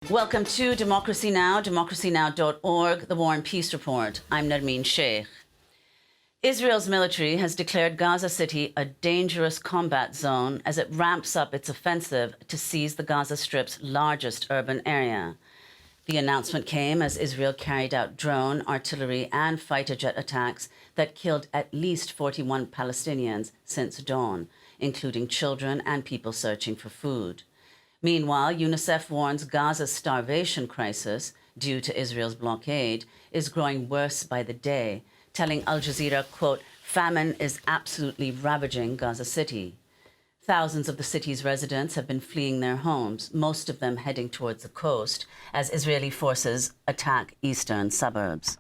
Welcome to Democracy Now!, democracynow.org, the War and Peace Report. I'm Nermeen Sheikh. Israel's military has declared Gaza City a dangerous combat zone as it ramps up its offensive to seize the Gaza Strip's largest urban area. The announcement came as Israel carried out drone, artillery and fighter jet attacks that killed at least 41 Palestinians since dawn, including children and people searching for food. Meanwhile, UNICEF warns Gaza's starvation crisis, due to Israel's blockade, is growing worse by the day, telling Al Jazeera, quote, "Famine is absolutely ravaging Gaza City." Thousands of the city's residents have been fleeing their homes, most of them heading towards the coast, as Israeli forces attack eastern suburbs.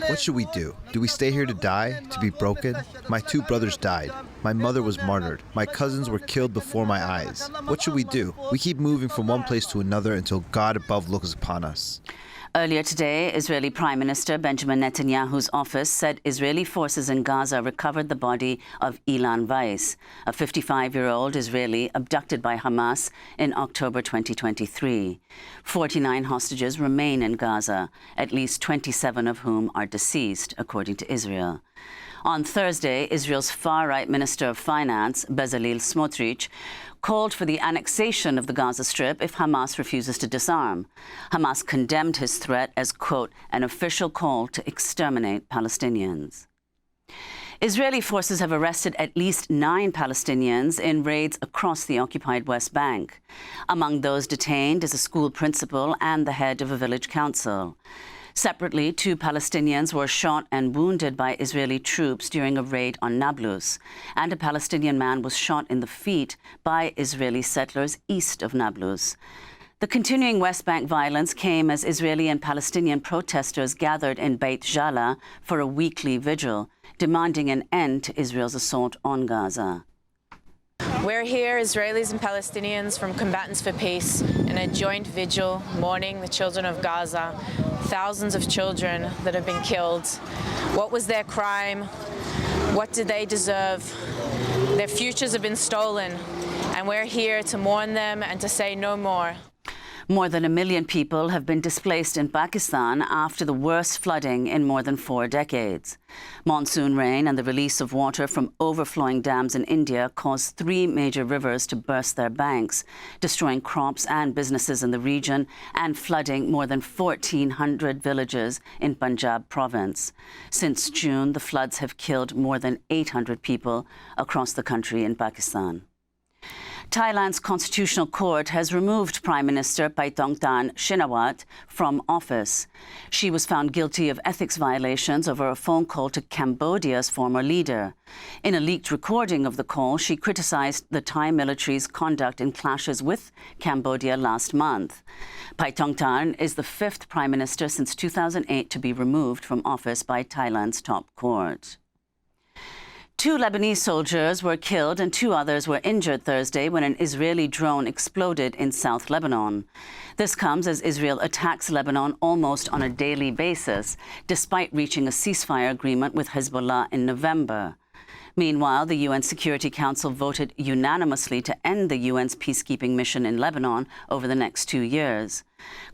What should we do? Do we stay here to die? To be broken? My two brothers died. My mother was martyred. My cousins were killed before my eyes. What should we do? We keep moving from one place to another until God above looks upon us. Earlier today, Israeli Prime Minister Benjamin Netanyahu's office said Israeli forces in Gaza recovered the body of Ilan Weiss, a 55-year-old Israeli abducted by Hamas in October 2023. 49 hostages remain in Gaza, at least 27 of whom are deceased, according to Israel. On Thursday, Israel's far-right Minister of Finance, Bezalel Smotrich, called for the annexation of the Gaza Strip if Hamas refuses to disarm. Hamas condemned his threat as, quote, an official call to exterminate Palestinians. Israeli forces have arrested at least 9 Palestinians in raids across the occupied West Bank. Among those detained is a school principal and the head of a village council. Separately, 2 Palestinians were shot and wounded by Israeli troops during a raid on Nablus, and a Palestinian man was shot in the feet by Israeli settlers east of Nablus. The continuing West Bank violence came as Israeli and Palestinian protesters gathered in Beit Jala for a weekly vigil, demanding an end to Israel's assault on Gaza. We're here, Israelis and Palestinians from Combatants for Peace, in a joint vigil mourning the children of Gaza, thousands of children that have been killed. What was their crime? What did they deserve? Their futures have been stolen, and we're here to mourn them and to say no more. More than 1 million people have been displaced in Pakistan after the worst flooding in more than 4 decades. Monsoon rain and the release of water from overflowing dams in India caused 3 major rivers to burst their banks, destroying crops and businesses in the region and flooding more than 1,400 villages in Punjab province. Since June, the floods have killed more than 800 people across the country in Pakistan. Thailand's Constitutional Court has removed Prime Minister Paetongtarn Shinawatra from office. She was found guilty of ethics violations over a phone call to Cambodia's former leader. In a leaked recording of the call, she criticized the Thai military's conduct in clashes with Cambodia last month. Paetongtarn is the 5th Prime Minister since 2008 to be removed from office by Thailand's top court. 2 Lebanese soldiers were killed and 2 others were injured Thursday when an Israeli drone exploded in South Lebanon. This comes as Israel attacks Lebanon almost on a daily basis, despite reaching a ceasefire agreement with Hezbollah in November. Meanwhile, the UN Security Council voted unanimously to end the UN's peacekeeping mission in Lebanon over the next 2 years.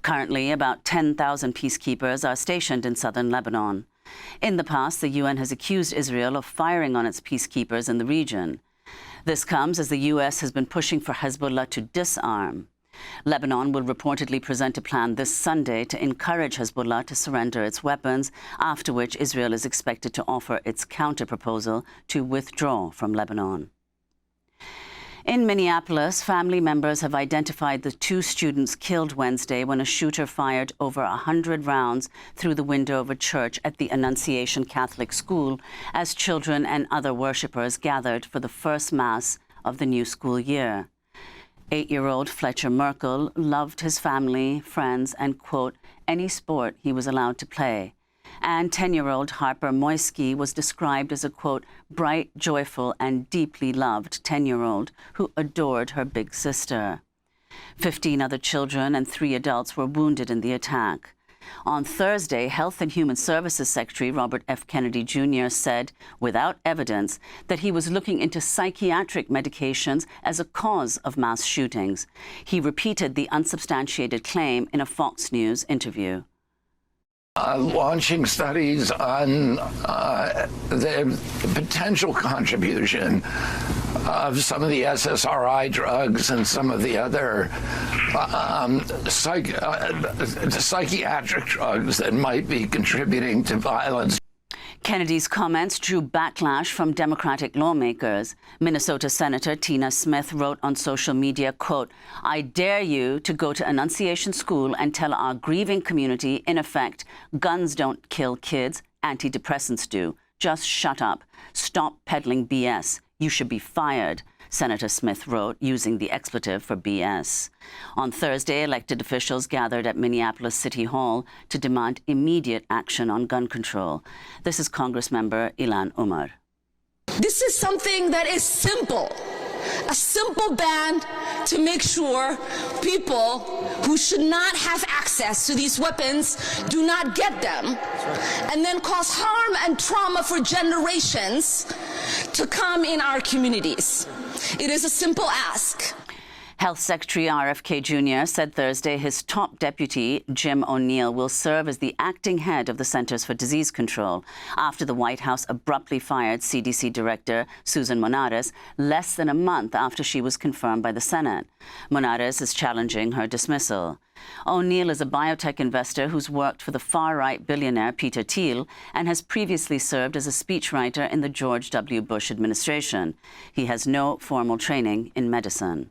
Currently, about 10,000 peacekeepers are stationed in southern Lebanon. In the past, the UN has accused Israel of firing on its peacekeepers in the region. This comes as the US has been pushing for Hezbollah to disarm. Lebanon will reportedly present a plan this Sunday to encourage Hezbollah to surrender its weapons, after which Israel is expected to offer its counter-proposal to withdraw from Lebanon. In Minneapolis, family members have identified the 2 students killed Wednesday when a shooter fired over 100 rounds through the window of a church at the Annunciation Catholic School as children and other worshippers gathered for the first Mass of the new school year. 8-year-old Fletcher Merkel loved his family, friends, and, quote, any sport he was allowed to play. And 10-year-old Harper Moisky was described as a, quote, bright, joyful, and deeply loved 10-year-old who adored her big sister. 15 other children and 3 adults were wounded in the attack. On Thursday, Health and Human Services Secretary Robert F. Kennedy Jr. said, without evidence, that he was looking into psychiatric medications as a cause of mass shootings. He repeated the unsubstantiated claim in a Fox News interview. Launching studies on the potential contribution of some of the SSRI drugs and some of the other psychiatric drugs that might be contributing to violence. Kennedy's comments drew backlash from Democratic lawmakers. Minnesota Senator Tina Smith wrote on social media, quote, "I dare you to go to Annunciation School and tell our grieving community, in effect, guns don't kill kids, antidepressants do. Just shut up. Stop peddling BS. You should be fired," Senator Smith wrote, using the expletive for BS. On Thursday, elected officials gathered at Minneapolis City Hall to demand immediate action on gun control. This is Congressmember Ilhan Omar. This is something that is simple. A simple ban to make sure people who should not have access to these weapons do not get them, and then cause harm and trauma for generations to come in our communities. It is a simple ask. Health Secretary RFK Jr. said Thursday his top deputy, Jim O'Neill, will serve as the acting head of the Centers for Disease Control after the White House abruptly fired CDC Director Susan Monares less than a month after she was confirmed by the Senate. Monares is challenging her dismissal. O'Neill is a biotech investor who's worked for the far-right billionaire Peter Thiel and has previously served as a speechwriter in the George W. Bush administration. He has no formal training in medicine.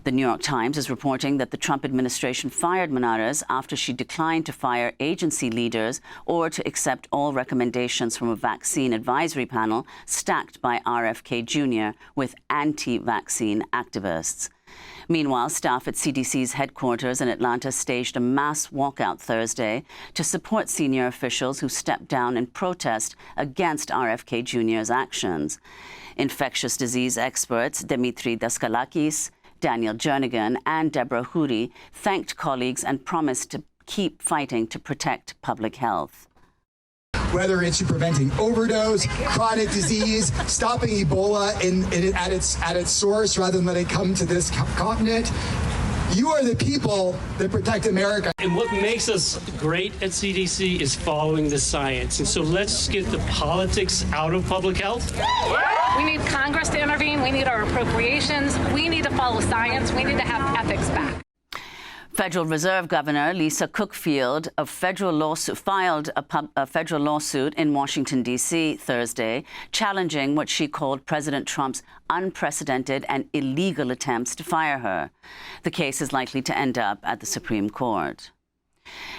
The New York Times is reporting that the Trump administration fired Monares after she declined to fire agency leaders or to accept all recommendations from a vaccine advisory panel stacked by RFK Jr. with anti-vaccine activists. Meanwhile, staff at CDC's headquarters in Atlanta staged a mass walkout Thursday to support senior officials who stepped down in protest against RFK Jr.'s actions. Infectious disease experts Dimitri Daskalakis, Daniel Jernigan and Deborah Hootie thanked colleagues and promised to keep fighting to protect public health. Whether it's preventing overdose, chronic disease, stopping Ebola at its source rather than letting it come to this continent, you are the people that protect America. And what makes us great at CDC is following the science. And so let's get the politics out of public health. We need Congress to intervene. We need our appropriations. We need to follow science. We need to have ethics back. Federal Reserve Governor Lisa Cookfield filed a federal lawsuit in Washington, D.C. Thursday, challenging what she called President Trump's unprecedented and illegal attempts to fire her. The case is likely to end up at the Supreme Court.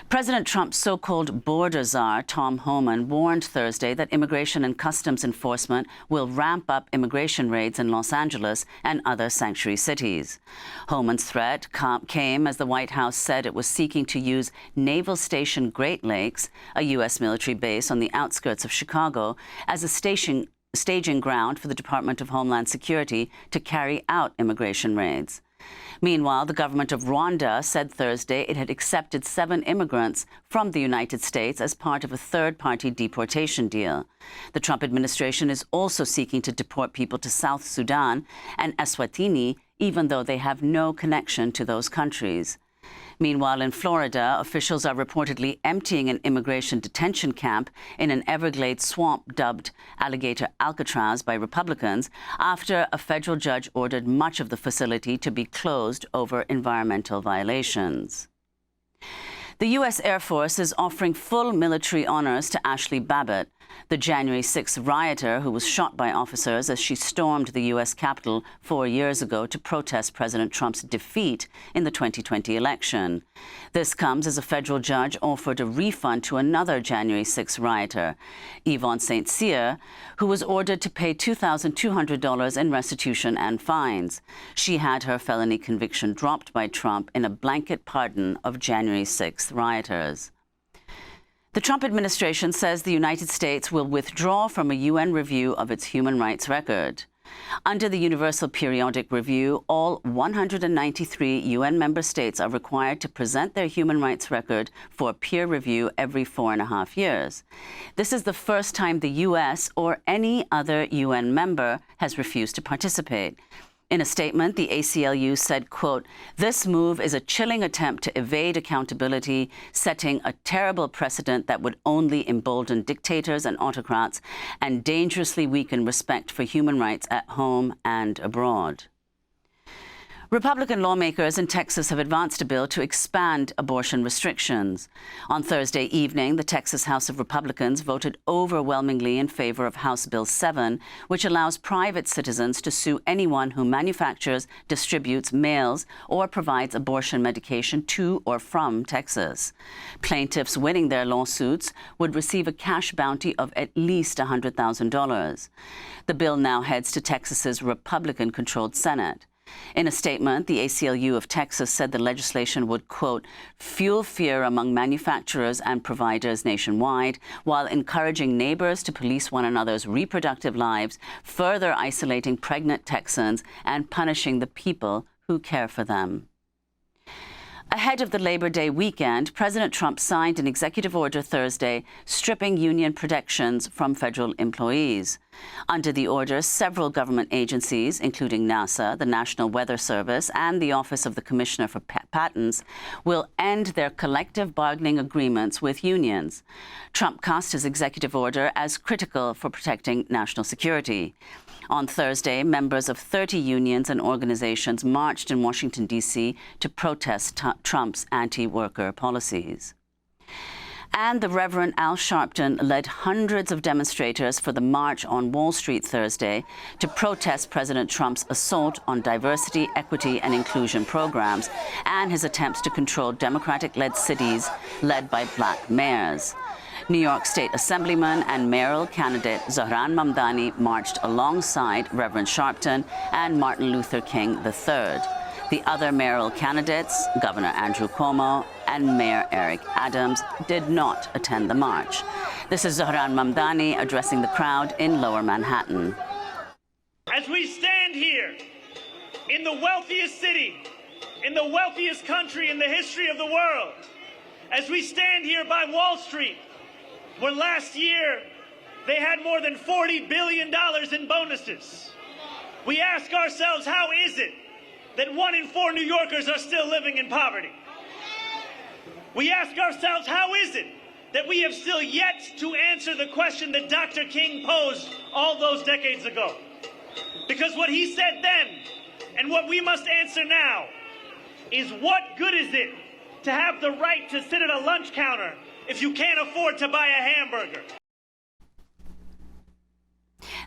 President Trump's so-called border czar, Tom Homan, warned Thursday that Immigration and Customs Enforcement will ramp up immigration raids in Los Angeles and other sanctuary cities. Homan's threat came as the White House said it was seeking to use Naval Station Great Lakes, a U.S. military base on the outskirts of Chicago, as a staging ground for the Department of Homeland Security to carry out immigration raids. Meanwhile, the government of Rwanda said Thursday it had accepted 7 immigrants from the United States as part of a third-party deportation deal. The Trump administration is also seeking to deport people to South Sudan and Eswatini, even though they have no connection to those countries. Meanwhile, in Florida, officials are reportedly emptying an immigration detention camp in an Everglades swamp dubbed Alligator Alcatraz by Republicans after a federal judge ordered much of the facility to be closed over environmental violations. The U.S. Air Force is offering full military honors to Ashley Babbitt, the January 6th rioter who was shot by officers as she stormed the U.S. Capitol 4 years ago to protest President Trump's defeat in the 2020 election. This comes as a federal judge offered a refund to another January 6th rioter, Yvonne St. Cyr, who was ordered to pay $2,200 in restitution and fines. She had her felony conviction dropped by Trump in a blanket pardon of January 6th rioters. The Trump administration says the United States will withdraw from a UN review of its human rights record. Under the Universal Periodic Review, all 193 UN member states are required to present their human rights record for peer review every 4.5 years. This is the first time the US or any other UN member has refused to participate. In a statement, the ACLU said, quote, "This move is a chilling attempt to evade accountability, setting a terrible precedent that would only embolden dictators and autocrats and dangerously weaken respect for human rights at home and abroad." Republican lawmakers in Texas have advanced a bill to expand abortion restrictions. On Thursday evening, the Texas House of Republicans voted overwhelmingly in favor of House Bill 7, which allows private citizens to sue anyone who manufactures, distributes, mails, or provides abortion medication to or from Texas. Plaintiffs winning their lawsuits would receive a cash bounty of at least $100,000. The bill now heads to Texas's Republican-controlled Senate. In a statement, the ACLU of Texas said the legislation would, quote, "fuel fear among manufacturers and providers nationwide, while encouraging neighbors to police one another's reproductive lives, further isolating pregnant Texans and punishing the people who care for them." Ahead of the Labor Day weekend, President Trump signed an executive order Thursday stripping union protections from federal employees. Under the order, several government agencies, including NASA, the National Weather Service, and the Office of the Commissioner for Patents, will end their collective bargaining agreements with unions. Trump cast his executive order as critical for protecting national security. On Thursday, members of 30 unions and organizations marched in Washington, D.C. to protest Trump's anti-worker policies. And the Reverend Al Sharpton led hundreds of demonstrators for the March on Wall Street Thursday to protest President Trump's assault on diversity, equity, and inclusion programs and his attempts to control Democratic-led cities led by black mayors. New York State Assemblyman and mayoral candidate Zohran Mamdani marched alongside Reverend Sharpton and Martin Luther King III. The other mayoral candidates, Governor Andrew Cuomo and Mayor Eric Adams, did not attend the march. This is Zohran Mamdani addressing the crowd in Lower Manhattan. As we stand here in the wealthiest city, in the wealthiest country in the history of the world, as we stand here by Wall Street, where last year they had more than $40 billion in bonuses. We ask ourselves, how is it that 1 in 4 New Yorkers are still living in poverty? We ask ourselves, how is it that we have still yet to answer the question that Dr. King posed all those decades ago? Because what he said then and what we must answer now is, what good is it to have the right to sit at a lunch counter if you can't afford to buy a hamburger?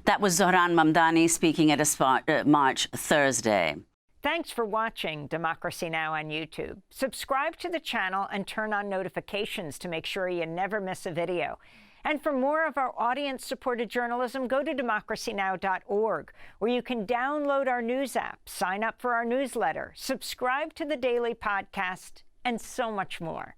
That was Zohran Mamdani speaking at a march Thursday. Thanks for watching Democracy Now! On YouTube. Subscribe to the channel and turn on notifications to make sure you never miss a video. And for more of our audience-supported journalism, go to democracynow.org, where you can download our news app, sign up for our newsletter, subscribe to the daily podcast, and so much more.